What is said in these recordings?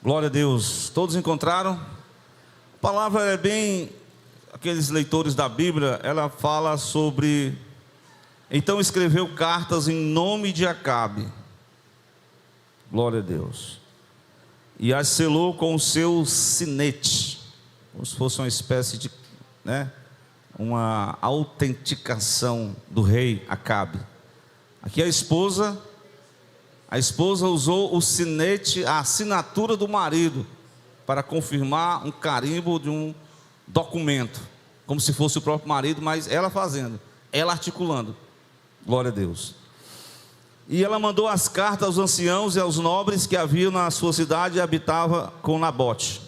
Glória a Deus. Todos encontraram? A palavra é bem... Aqueles leitores da Bíblia, ela fala sobre... Então escreveu cartas em nome de Acabe. Glória a Deus. E as selou com o seu sinete, como se fosse uma espécie de, uma autenticação do rei Acabe. Aqui a esposa usou o sinete, a assinatura do marido, para confirmar um carimbo de um documento, como se fosse o próprio marido, mas ela fazendo, ela articulando. Glória a Deus. E ela mandou as cartas aos anciãos e aos nobres que haviam na sua cidade e habitava com Nabote.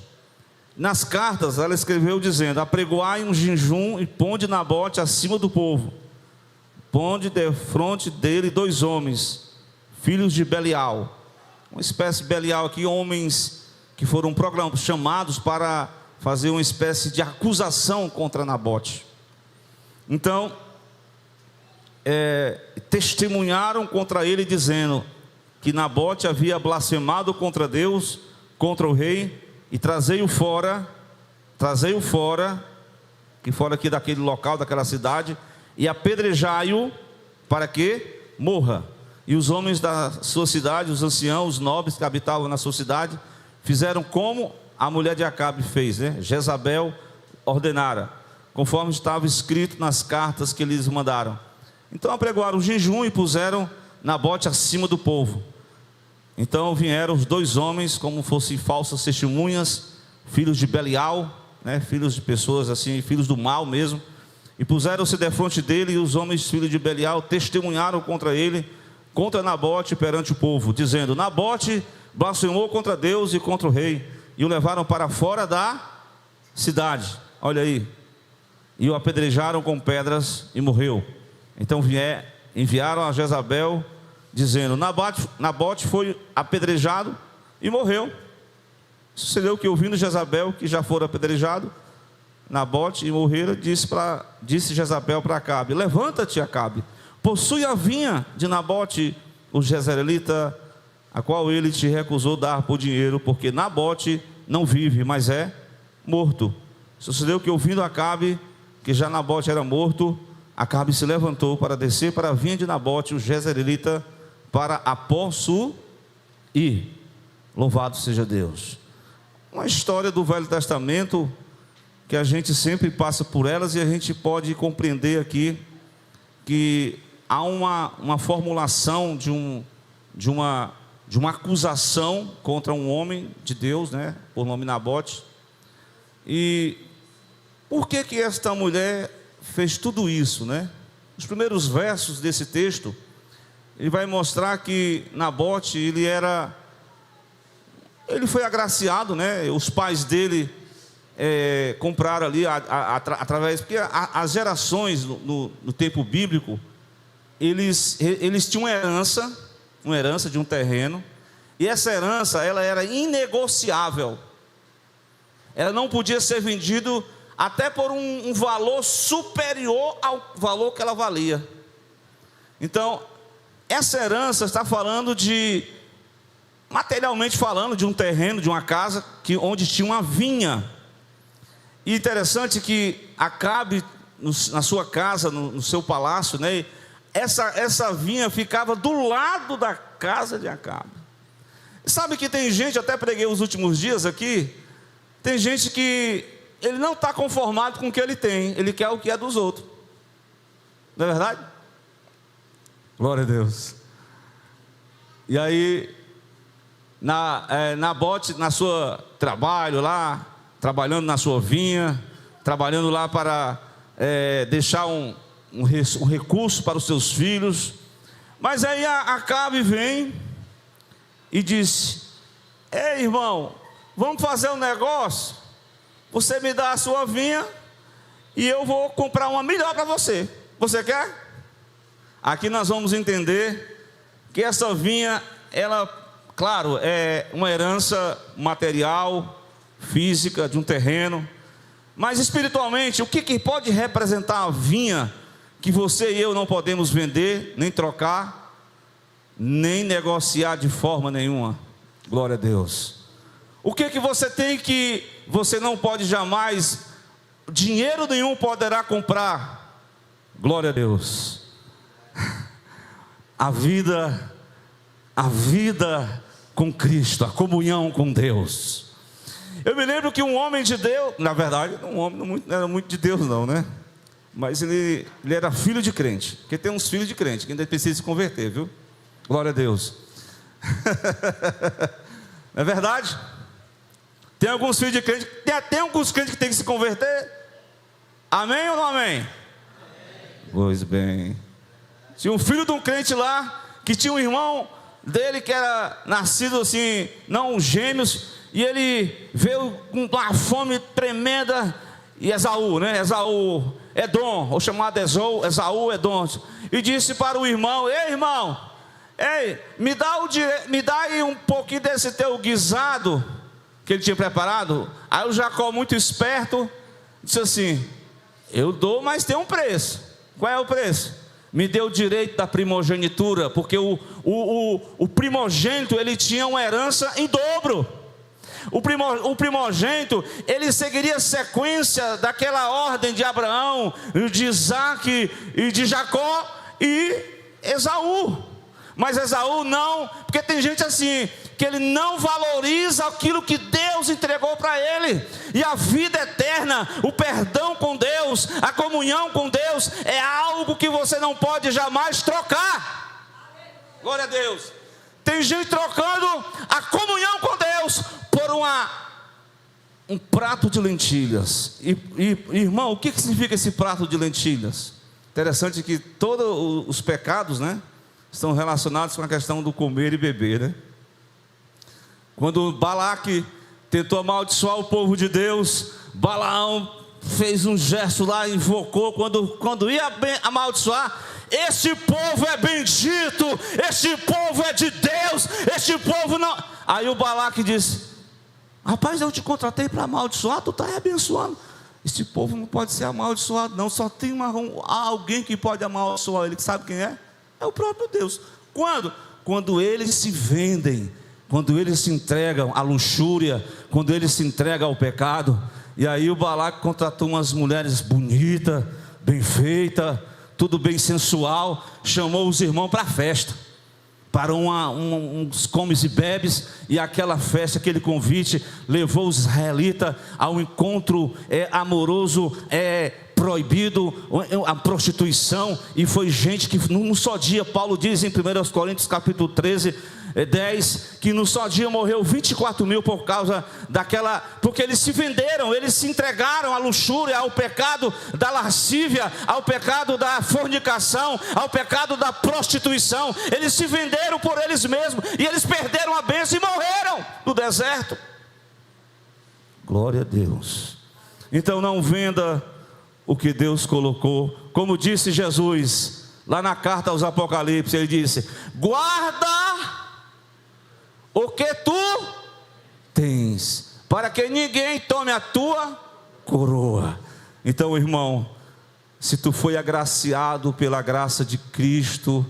Nas cartas ela escreveu dizendo: apregoai um jejum e ponde Nabote acima do povo. Ponde defronte dele 2 homens, filhos de Belial. Uma espécie de Belial aqui, homens que foram chamados para fazer uma espécie de acusação contra Nabote. Então, testemunharam contra ele, dizendo que Nabote havia blasfemado contra Deus, contra o rei, e trazei-o fora, que fora aqui daquele local, daquela cidade, e apedrejai-o, para que morra. E os homens da sua cidade, os anciãos, os nobres que habitavam na sua cidade, fizeram como a mulher de Acabe fez, Jezabel ordenara, conforme estava escrito nas cartas que eles mandaram. Então apregoaram o jejum e puseram Nabote acima do povo. Então vieram os 2 homens, como fossem falsas testemunhas, filhos de Belial, filhos de pessoas assim, filhos do mal mesmo, e puseram-se defronte dele, e os homens filhos de Belial testemunharam contra ele, contra Nabote perante o povo, dizendo: Nabote blasfemou contra Deus e contra o rei, e o levaram para fora da cidade. Olha aí. E o apedrejaram com pedras e morreu. Então enviaram a Jezabel, dizendo: Nabote foi apedrejado e morreu. Sucedeu que, ouvindo Jezabel que já fora apedrejado Nabote e morrera, disse Jezabel para Acabe: levanta-te, Acabe, possui a vinha de Nabote o jezreelita, a qual ele te recusou dar por dinheiro, porque Nabote não vive, mas é morto. Sucedeu que, ouvindo Acabe que já Nabote era morto, Acabe se levantou para descer para a vinha de Nabote o jezreelita, para a possuir. Louvado seja Deus. Uma história do Velho Testamento que a gente sempre passa por elas, e a gente pode compreender aqui que há uma formulação de uma acusação contra um homem de Deus, por nome Nabote. E por que esta mulher fez tudo isso, Os primeiros versos desse texto, ele vai mostrar que Nabote, ele foi agraciado, Os pais dele compraram ali através, porque as gerações no tempo bíblico, eles tinham uma herança de um terreno, e essa herança ela era inegociável. Ela não podia ser vendida até por um valor superior ao valor que ela valia. Então, essa herança está falando materialmente falando, de um terreno, de uma casa onde tinha uma vinha. E interessante que Acabe, na sua casa, no seu palácio, essa vinha ficava do lado da casa de Acabe. Sabe que tem gente, até preguei os últimos dias aqui, tem gente que ele não está conformado com o que ele tem, ele quer o que é dos outros. Não é verdade? Glória a Deus. E aí, Nabote, na sua trabalho lá, trabalhando na sua vinha, trabalhando lá para deixar um recurso para os seus filhos. Mas aí Acabe vem e disse: ei, irmão, vamos fazer um negócio. Você me dá a sua vinha e eu vou comprar uma melhor para você. Você quer? Aqui nós vamos entender que essa vinha, ela, claro, é uma herança material, física, de um terreno, mas espiritualmente, o que pode representar a vinha que você e eu não podemos vender, nem trocar, nem negociar de forma nenhuma? Glória a Deus. O que você tem que você não pode jamais, dinheiro nenhum poderá comprar? Glória a Deus. A vida com Cristo, a comunhão com Deus. Eu me lembro que um homem de Deus, na verdade, não era muito de Deus não, né? Mas ele era filho de crente, porque tem uns filhos de crente que ainda precisa se converter, viu? Glória a Deus. Não é verdade? Tem alguns filhos de crente, tem até alguns crentes que tem que se converter. Amém ou não amém? Amém. Pois bem. Tinha um filho de um crente lá, que tinha um irmão dele que era nascido assim, não gêmeos, e ele veio com uma fome tremenda, e Esaú, Edom, ou chamado Esaú, Edom, e disse para o irmão: ei irmão, me dá aí um pouquinho desse teu guisado, que ele tinha preparado. Aí o Jacó, muito esperto, disse assim: eu dou, mas tem um preço. Qual é o preço? Me deu o direito da primogenitura, porque o primogênito, ele tinha uma herança em dobro. O primogênito, ele seguiria a sequência daquela ordem de Abraão, de Isaac e de Jacó e Esaú. Mas Esaú não, porque tem gente assim, que ele não valoriza aquilo que Deus entregou para ele. E a vida eterna, o perdão com Deus, a comunhão com Deus, é algo que você não pode jamais trocar. Glória a Deus. Tem gente trocando a comunhão com Deus por um prato de lentilhas. Irmão, o que significa esse prato de lentilhas? Interessante que todos os pecados, né, estão relacionados com a questão do comer e beber, né? Quando Balaque tentou amaldiçoar o povo de Deus, Balaão fez um gesto lá, invocou, quando ia amaldiçoar: este povo é bendito, este povo é de Deus, este povo não... Aí o Balaque disse: rapaz, eu te contratei para amaldiçoar, tu está abençoando. Este povo não pode ser amaldiçoado não, só tem alguém que pode amaldiçoar ele, que sabe quem é? É o próprio Deus. Quando eles se vendem, quando eles se entregam à luxúria, quando eles se entregam ao pecado. E aí o Balaque contratou umas mulheres bonitas, bem feitas, tudo bem sensual, chamou os irmãos para a festa, para uns comes e bebes, e aquela festa, aquele convite, levou os israelitas ao encontro amoroso, proibido, a prostituição, e foi gente que num só dia, Paulo diz em 1 Coríntios capítulo 13, 10, que no só dia morreu 24 mil por causa daquela, porque eles se venderam, eles se entregaram à luxúria, ao pecado da lascívia, ao pecado da fornicação, ao pecado da prostituição. Eles se venderam por eles mesmos, e eles perderam a bênção e morreram no deserto. Glória a Deus. Então não venda o que Deus colocou, como disse Jesus lá na carta aos Apocalipse. Ele disse: guarda o que tu tens, para que ninguém tome a tua coroa. Então, irmão, se tu foi agraciado pela graça de Cristo,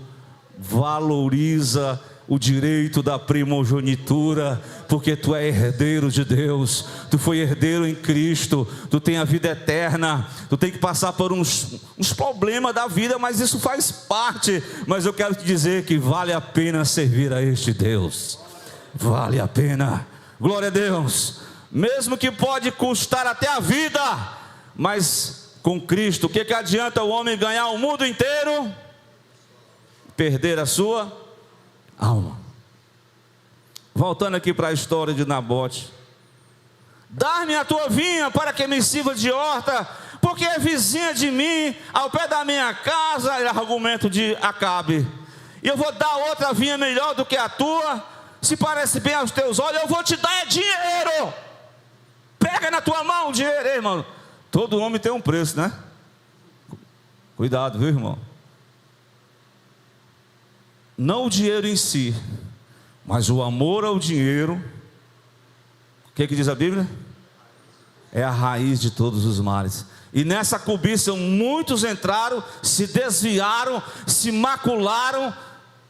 valoriza o direito da primogenitura, porque tu é herdeiro de Deus, tu foi herdeiro em Cristo, tu tem a vida eterna. Tu tem que passar por uns problemas da vida, mas isso faz parte. Mas eu quero te dizer que vale a pena servir a este Deus, vale a pena. Glória a Deus. Mesmo que pode custar até a vida, mas com Cristo, o que adianta o homem ganhar o mundo inteiro, perder a sua alma? Voltando aqui para a história de Nabote: dar-me a tua vinha para que me sirva de horta, porque é vizinha de mim, ao pé da minha casa. É argumento de Acabe. E eu vou dar outra vinha melhor do que a tua. Se parece bem aos teus olhos, eu vou te dar dinheiro. Pega na tua mão o dinheiro, irmão. Todo homem tem um preço, né? Cuidado, viu, irmão? Não o dinheiro em si, mas o amor ao dinheiro. O que diz a Bíblia? É a raiz de todos os males. E nessa cobiça muitos entraram, se desviaram, se macularam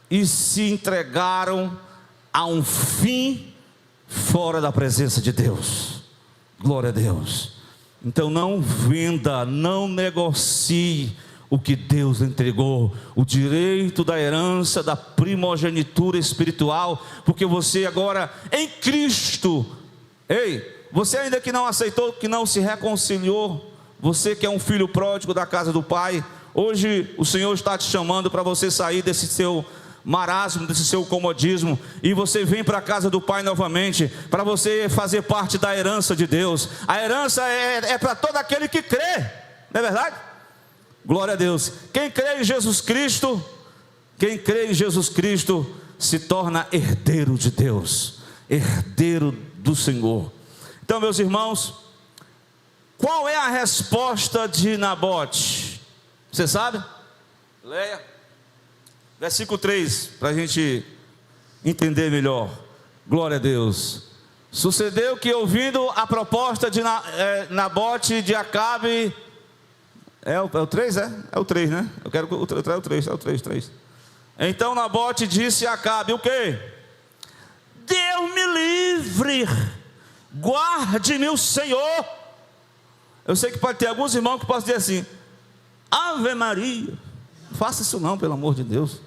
e se entregaram a um fim fora da presença de Deus. Glória a Deus. Então não venda, não negocie o que Deus lhe entregou, o direito da herança, da primogenitura espiritual, porque você agora em Cristo, ei, você ainda que não aceitou, que não se reconciliou, você que é um filho pródigo da casa do Pai, hoje o Senhor está te chamando para você sair desse seu marasmo, desse seu comodismo, e você vem para a casa do Pai novamente, para você fazer parte da herança de Deus. A herança é para todo aquele que crê, não é verdade? Glória a Deus. Quem crê em Jesus Cristo, se torna herdeiro de Deus, herdeiro do Senhor. Então, meus irmãos, qual é a resposta de Nabote? Você sabe? Leia versículo 3, para a gente entender melhor. Glória a Deus. Sucedeu que, ouvindo a proposta de Nabote de Acabe, é o 3, é? É o 3, né? Eu quero o 3. Então Nabote disse a Acabe, o quê? Deus me livre, guarde-me o Senhor. Eu sei que pode ter alguns irmãos que possam dizer assim, Ave Maria. Não faça isso não, pelo amor de Deus.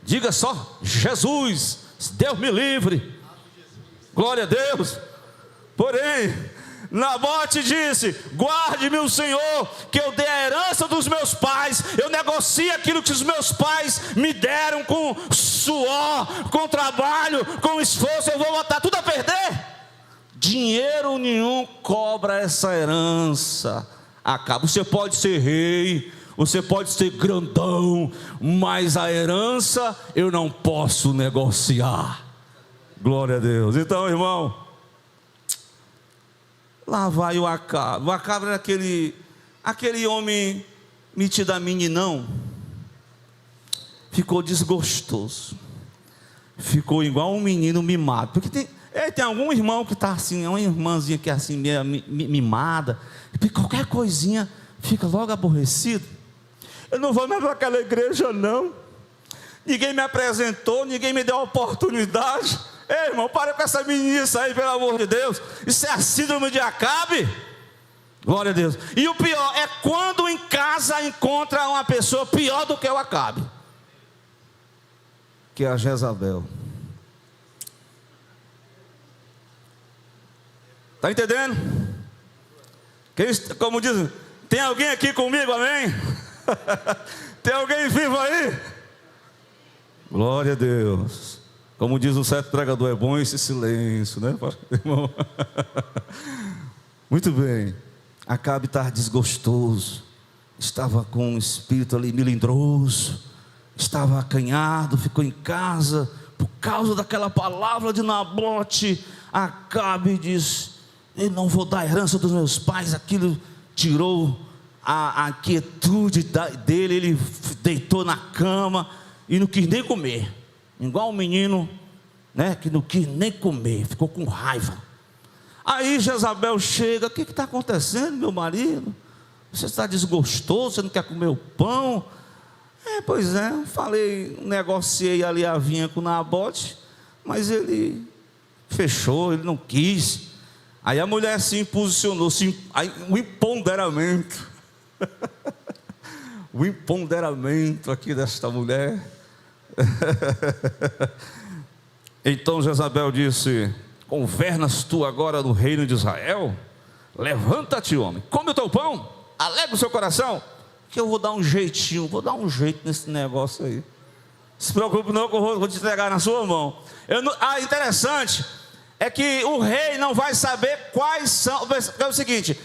Diga só, Jesus, Deus me livre. Glória a Deus. Porém, Nabote disse, guarde-me o Senhor, que eu dei a herança dos meus pais, eu negocio aquilo que os meus pais me deram com suor, com trabalho, com esforço, eu vou botar tudo a perder. Dinheiro nenhum cobra essa herança. Acaba. Você pode ser rei, você pode ser grandão, mas a herança eu não posso negociar. Glória a Deus. Então, irmão, lá vai o Acabe. O Acabe era aquele homem metido a meninão. Ficou desgostoso, ficou igual um menino mimado. Porque tem algum irmão que está assim, uma irmãzinha que é assim, meio mimada, e qualquer coisinha fica logo aborrecido. Eu não vou mais para aquela igreja não, ninguém me apresentou, ninguém me deu a oportunidade. Ei, irmão, para com essa meninice aí, pelo amor de Deus. Isso é a síndrome de Acabe. Glória a Deus. E o pior é quando em casa encontra uma pessoa pior do que o Acabe, que é a Jezabel. Está entendendo? Como dizem, tem alguém aqui comigo, amém? Tem alguém vivo aí? Glória a Deus. Como diz um certo pregador, é bom esse silêncio, né, irmão? Muito bem. Acabe estar desgostoso, estava com um espírito ali melindroso, estava acanhado, ficou em casa, por causa daquela palavra de Nabote. Acabe diz, eu não vou dar a herança dos meus pais. Aquilo tirou a quietude dele, ele deitou na cama e não quis nem comer, igual um menino, né, que não quis nem comer, ficou com raiva. Aí Jezabel chega, o que está acontecendo, meu marido? Você está desgostoso, você não quer comer o pão? Pois é, negociei ali a vinha com o Nabote, mas ele fechou, ele não quis. Aí a mulher se posicionou, o empoderamento, o empoderamento aqui desta mulher. Então Jezabel disse, governas tu agora no reino de Israel? Levanta-te, homem, come o teu pão, alegra o seu coração, que eu vou dar um jeitinho, vou dar um jeito nesse negócio aí. Se preocupe não, que eu vou te entregar na sua mão. Interessante é que o rei não vai saber quais são, é o seguinte,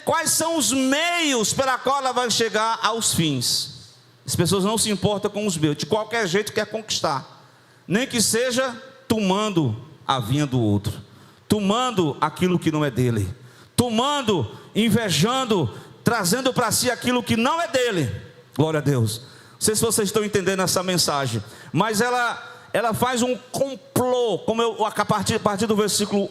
quais são os meios pela qual ela vai chegar aos fins. As pessoas não se importam com os meios, de qualquer jeito quer conquistar, nem que seja tomando a vinha do outro, tomando aquilo que não é dele, tomando, invejando, trazendo para si aquilo que não é dele. Glória a Deus. Não sei se vocês estão entendendo essa mensagem, mas ela faz um complô, como a partir do versículo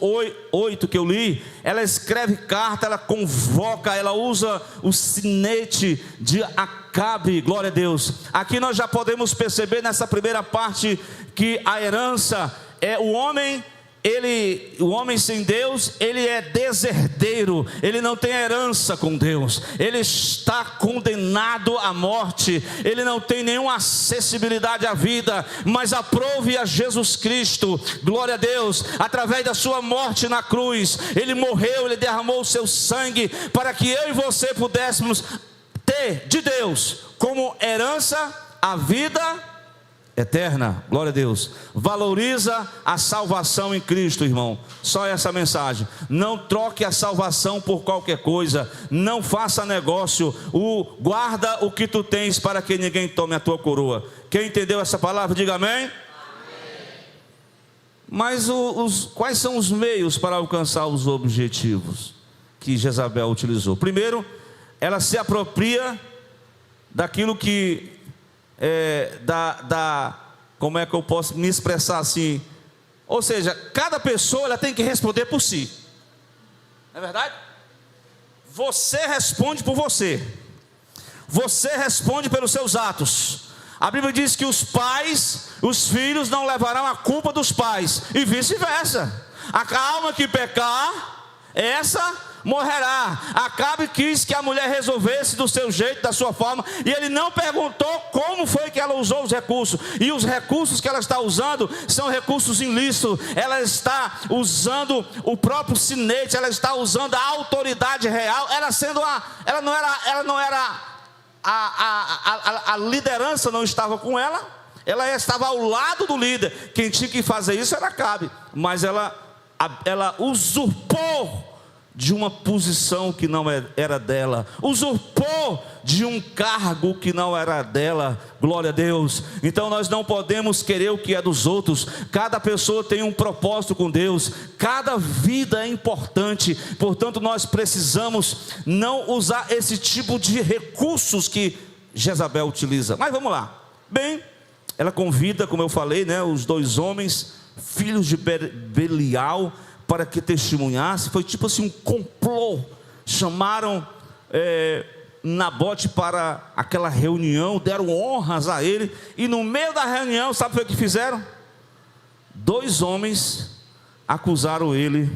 8 que eu li, ela escreve carta, ela convoca, ela usa o sinete de Acabe. Glória a Deus. Aqui nós já podemos perceber nessa primeira parte que a herança o homem sem Deus, ele é deserdeiro, ele não tem herança com Deus, ele está condenado à morte, ele não tem nenhuma acessibilidade à vida, mas aprove a Jesus Cristo, glória a Deus, através da sua morte na cruz, ele morreu, ele derramou o seu sangue, para que eu e você pudéssemos ter de Deus, como herança, a vida eterna. Glória a Deus. Valoriza a salvação em Cristo, irmão. Só essa mensagem. Não troque a salvação por qualquer coisa. Não faça negócio. Guarda o que tu tens, para que ninguém tome a tua coroa. Quem entendeu essa palavra, diga amém. Amém. Mas quais são os meios para alcançar os objetivos que Jezabel utilizou? Primeiro, ela se apropria daquilo que como é que eu posso me expressar assim? Ou seja, cada pessoa ela tem que responder por si. Não é verdade? Você responde por você. Você responde pelos seus atos. A Bíblia diz que os filhos não levarão a culpa dos pais, e vice-versa. A alma que pecar, essa morrerá. Acabe quis que a mulher resolvesse do seu jeito, da sua forma, e ele não perguntou como foi que ela usou os recursos, e os recursos que ela está usando são recursos ilícitos. Ela está usando o próprio sinete, ela está usando a autoridade real, a liderança não estava com ela, ela estava ao lado do líder. Quem tinha que fazer isso era Acabe, mas ela usurpou de uma posição que não era dela, usurpou de um cargo que não era dela, glória a Deus. Então nós não podemos querer o que é dos outros. Cada pessoa tem um propósito com Deus, cada vida é importante, portanto nós precisamos não usar esse tipo de recursos que Jezabel utiliza. Mas vamos lá. Bem, ela convida, como eu falei, os 2 homens, filhos de Belial, para que testemunhasse. Foi tipo assim um complô. Chamaram Nabote para aquela reunião, deram honras a ele, e no meio da reunião, sabe o que fizeram? 2 homens acusaram ele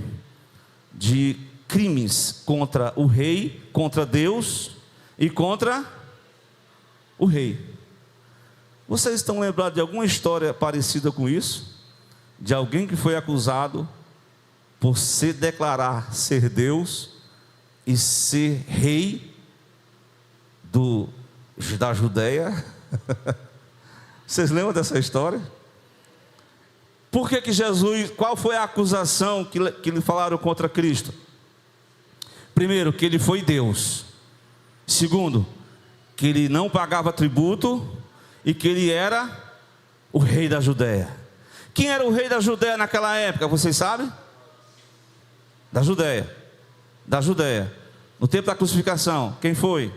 de crimes contra o rei, contra Deus e contra o rei. Vocês estão lembrados de alguma história parecida com isso? De alguém que foi acusado por se declarar ser Deus e ser rei da Judeia? Vocês lembram dessa história? Por que Jesus, qual foi a acusação que lhe falaram contra Cristo? Primeiro, que ele foi Deus. Segundo, que ele não pagava tributo e que ele era o rei da Judeia. Quem era o rei da Judeia naquela época, vocês sabem? Da Judeia, no tempo da crucificação, quem foi?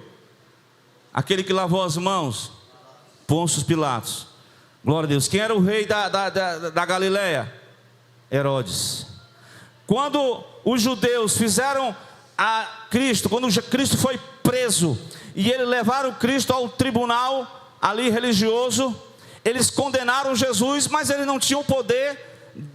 Aquele que lavou as mãos, Pôncio Pilatos. Glória a Deus. Quem era o rei da Galileia? Herodes. Quando os judeus fizeram a Cristo, quando Cristo foi preso, e eles levaram Cristo ao tribunal ali religioso, eles condenaram Jesus, mas ele não tinha o poder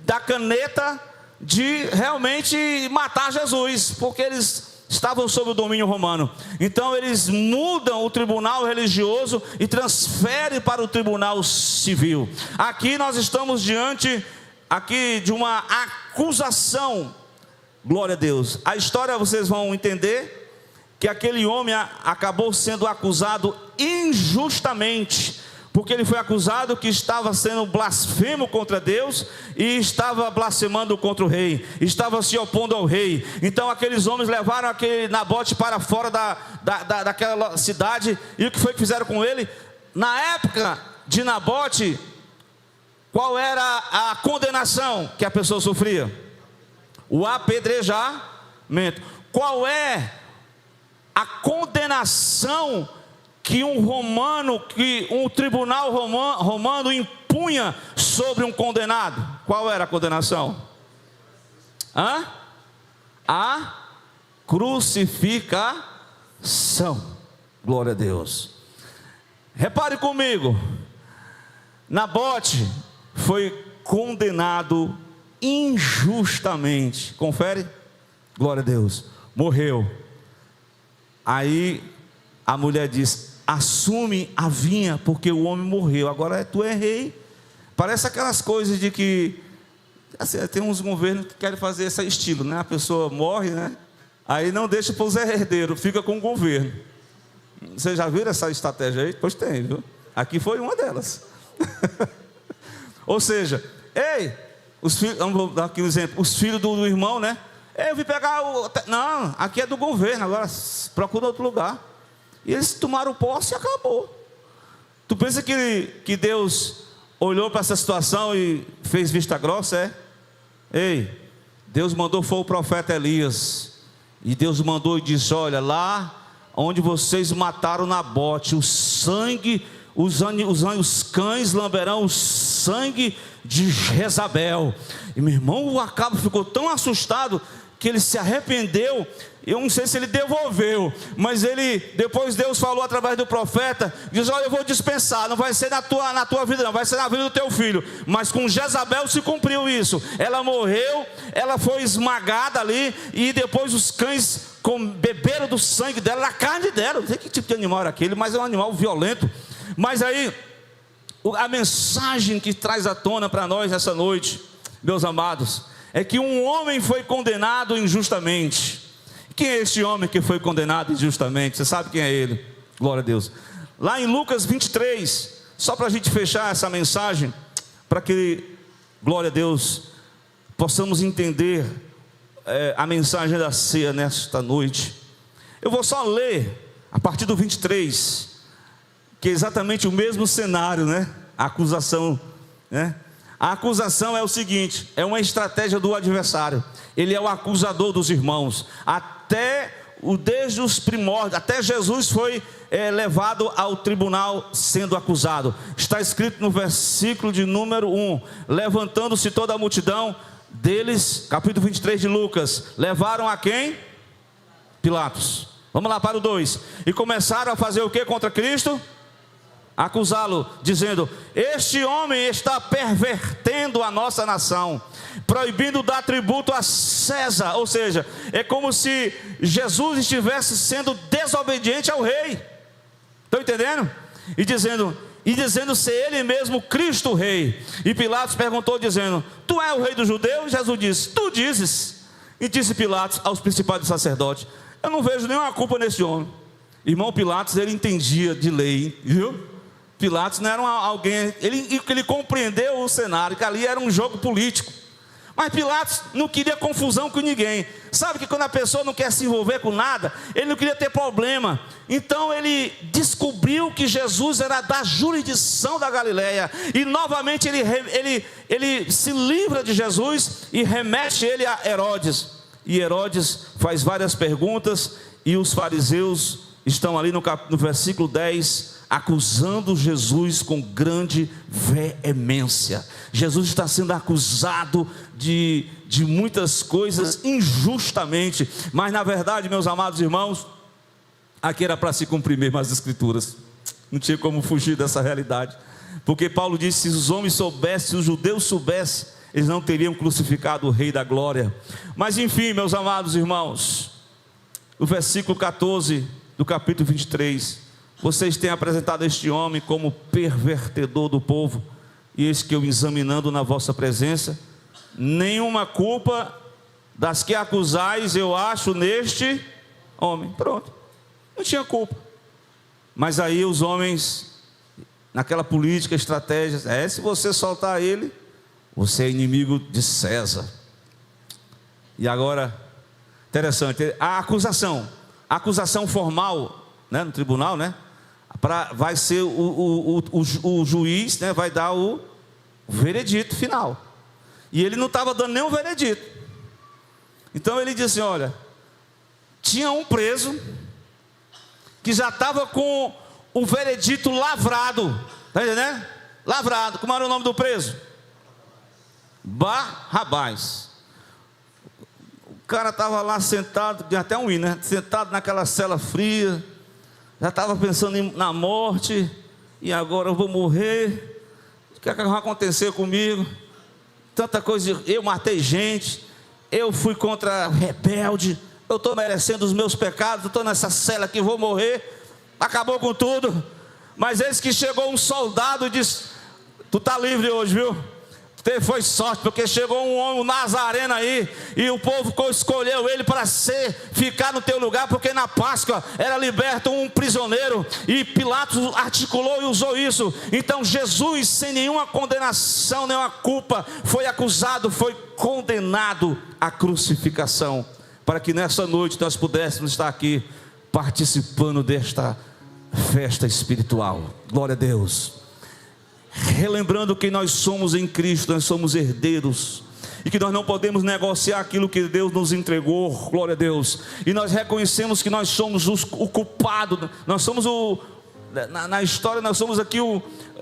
da caneta de realmente matar Jesus, porque eles estavam sob o domínio romano. Então eles mudam o tribunal religioso e transferem para o tribunal civil. Aqui nós estamos diante de uma acusação. Glória a Deus. A história vocês vão entender que aquele homem acabou sendo acusado injustamente, porque ele foi acusado que estava sendo blasfemo contra Deus e estava blasfemando contra o rei, estava se opondo ao rei. Então aqueles homens levaram aquele Nabote para fora daquela cidade. E o que foi que fizeram com ele? Na época de Nabote, qual era a condenação que a pessoa sofria? O apedrejamento. Qual é a condenação que um tribunal romano impunha sobre um condenado? Qual era a condenação? A crucificação. Glória a Deus. Repare comigo, Nabote foi condenado injustamente. Confere? Glória a Deus. Morreu. Aí a mulher diz: assume a vinha, porque o homem morreu, agora tu é rei. Parece aquelas coisas de que assim, tem uns governos que querem fazer esse estilo, né? A pessoa morre, né? Aí não deixa para os herdeiros, fica com o governo. Vocês já viram essa estratégia aí? Pois tem, viu? Aqui foi uma delas. Ou seja, ei, os filhos, vamos dar aqui um exemplo, os filhos do irmão, né? Eu vim pegar o... Não, aqui é do governo, agora procura outro lugar. E eles tomaram posse e acabou. Tu pensa que Deus olhou para essa situação e fez vista grossa, é? Ei, Deus mandou foi o profeta Elias. E Deus mandou e disse: olha, lá onde vocês mataram Nabote, o sangue, os cães lamberão o sangue de Jezabel. E meu irmão, o Acabe ficou tão assustado que ele se arrependeu. Eu não sei se ele devolveu, mas depois Deus falou através do profeta, diz: olha, eu vou dispensar, não vai ser na tua vida não, vai ser na vida do teu filho. Mas com Jezabel se cumpriu isso. Ela morreu, ela foi esmagada ali, e depois os cães beberam do sangue dela, da carne dela. Não sei que tipo de animal era aquele, mas é um animal violento. Mas aí, a mensagem que traz à tona para nós nessa noite, meus amados, é que um homem foi condenado injustamente. Quem é esse homem que foi condenado injustamente? Você sabe quem é ele? Glória a Deus. Lá em Lucas 23, só para a gente fechar essa mensagem, para que, glória a Deus, possamos entender a mensagem da ceia nesta noite. Eu vou só ler a partir do 23, que é exatamente o mesmo cenário, né? A acusação, né? A acusação é o seguinte: é uma estratégia do adversário. Ele é o acusador dos irmãos. Desde os primórdios, até Jesus foi levado ao tribunal sendo acusado. Está escrito no versículo de número 1: levantando-se toda a multidão deles, capítulo 23 de Lucas, levaram a quem? Pilatos. Vamos lá para o 2. E começaram a fazer o que contra Cristo? Acusá-lo, dizendo: este homem está pervertendo a nossa nação, proibindo dar tributo a César. Ou seja, é como se Jesus estivesse sendo desobediente ao rei. Estão entendendo? E dizendo ser ele mesmo Cristo rei. E Pilatos perguntou dizendo: tu és o rei dos judeus? E Jesus disse: tu dizes. E disse Pilatos aos principais sacerdotes: eu não vejo nenhuma culpa nesse homem. Irmão, Pilatos, ele entendia de lei, viu? Pilatos não era alguém, ele compreendeu o cenário, que ali era um jogo político. Mas Pilatos não queria confusão com ninguém. Sabe que quando a pessoa não quer se envolver com nada, ele não queria ter problema. Então ele descobriu que Jesus era da jurisdição da Galileia. E novamente ele se livra de Jesus e remete ele a Herodes. E Herodes faz várias perguntas, e os fariseus estão ali no versículo 10, acusando Jesus com grande veemência. Jesus está sendo acusado de muitas coisas injustamente, mas na verdade, meus amados irmãos, aqui era para se cumprir mesmo as escrituras. Não tinha como fugir dessa realidade, porque Paulo disse: se os homens soubessem, se os judeus soubessem, eles não teriam crucificado o Rei da Glória. Mas enfim, meus amados irmãos, o versículo 14 do capítulo 23: vocês têm apresentado este homem como pervertedor do povo, e eis que eu, examinando na vossa presença, nenhuma culpa das que acusais eu acho neste homem. Pronto, não tinha culpa. Mas aí os homens, naquela política, estratégia, se você soltar ele, você é inimigo de César. E agora, interessante, a acusação formal, né, no tribunal, né? Vai ser o juiz, né, vai dar o veredito final. E ele não estava dando nenhum veredito. Então ele disse: olha, tinha um preso que já estava com o veredito lavrado. Está entendendo? Lavrado. Como era o nome do preso? Barrabás. O cara estava lá sentado, tem até um hino, né? Sentado naquela cela fria, já estava pensando na morte. E agora eu vou morrer, o que é que vai acontecer comigo? tanta coisa, eu matei gente, eu fui contra rebelde, eu estou merecendo os meus pecados, estou nessa cela aqui, vou morrer, acabou com tudo. Mas eis que chegou um soldado e disse: tu está livre hoje, viu? Foi sorte, porque chegou um homem, um nazareno aí, e o povo escolheu ele para ficar no teu lugar, porque na Páscoa era liberto um prisioneiro, e Pilatos articulou e usou isso. Então Jesus, sem nenhuma condenação, nenhuma culpa, foi acusado, foi condenado à crucificação, para que nessa noite nós pudéssemos estar aqui participando desta festa espiritual. Glória a Deus. Relembrando que nós somos em Cristo, nós somos herdeiros, e que nós não podemos negociar aquilo que Deus nos entregou. Glória a Deus. E nós reconhecemos que nós somos o culpado, nós somos na história nós somos aqui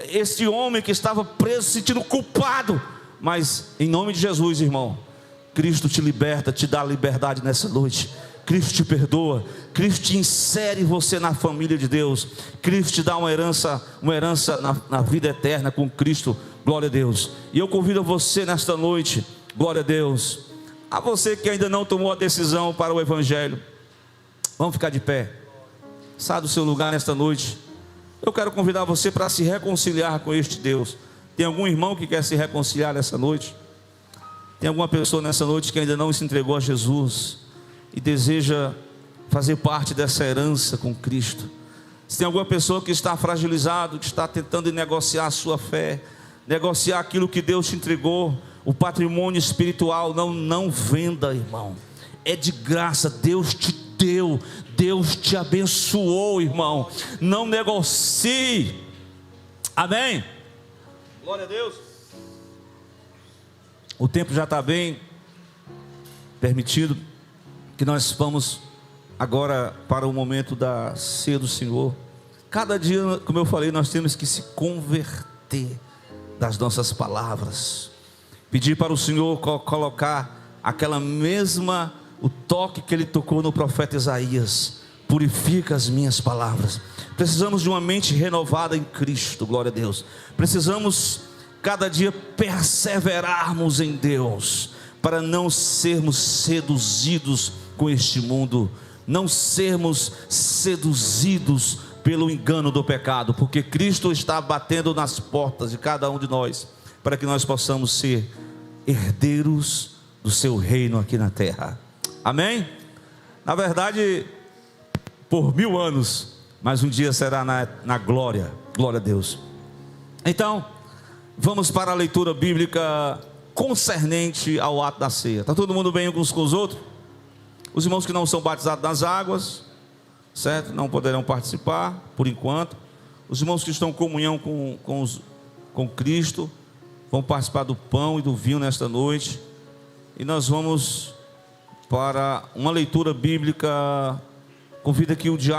este homem que estava preso, se sentindo culpado. Mas em nome de Jesus, irmão, Cristo te liberta, te dá liberdade nessa noite. Cristo te perdoa, Cristo te insere você na família de Deus, Cristo te dá uma herança na vida eterna com Cristo. Glória a Deus. E eu convido você nesta noite, glória a Deus, a você que ainda não tomou a decisão para o Evangelho, vamos ficar de pé, sai do seu lugar nesta noite. Eu quero convidar você para se reconciliar com este Deus. Tem algum irmão que quer se reconciliar nessa noite? Tem alguma pessoa nessa noite que ainda não se entregou a Jesus e deseja fazer parte dessa herança com Cristo? Se tem alguma pessoa que está fragilizado, que está tentando negociar a sua fé, negociar aquilo que Deus te entregou, o patrimônio espiritual, não venda, irmão, é de graça, Deus te deu, Deus te abençoou, irmão, não negocie. Amém? Glória a Deus. O tempo já está bem permitido, que nós vamos agora para o momento da ceia do Senhor. Cada dia, como eu falei, nós temos que se converter das nossas palavras, pedir para o Senhor colocar o toque que Ele tocou no profeta Isaías: purifica as minhas palavras. Precisamos de uma mente renovada em Cristo, glória a Deus. Precisamos cada dia perseverarmos em Deus, para não sermos seduzidos com este mundo, não sermos seduzidos pelo engano do pecado, porque Cristo está batendo nas portas de cada um de nós, para que nós possamos ser herdeiros do seu reino aqui na terra. Amém? Na verdade, por 1000 anos, mas um dia será na glória. Glória a Deus. Então, vamos para a leitura bíblica concernente ao ato da ceia. Está todo mundo bem uns com os outros? Os irmãos que não são batizados nas águas, certo? Não poderão participar por enquanto. Os irmãos que estão em comunhão com Cristo vão participar do pão e do vinho nesta noite. E nós vamos para uma leitura bíblica. Convido aqui o diácono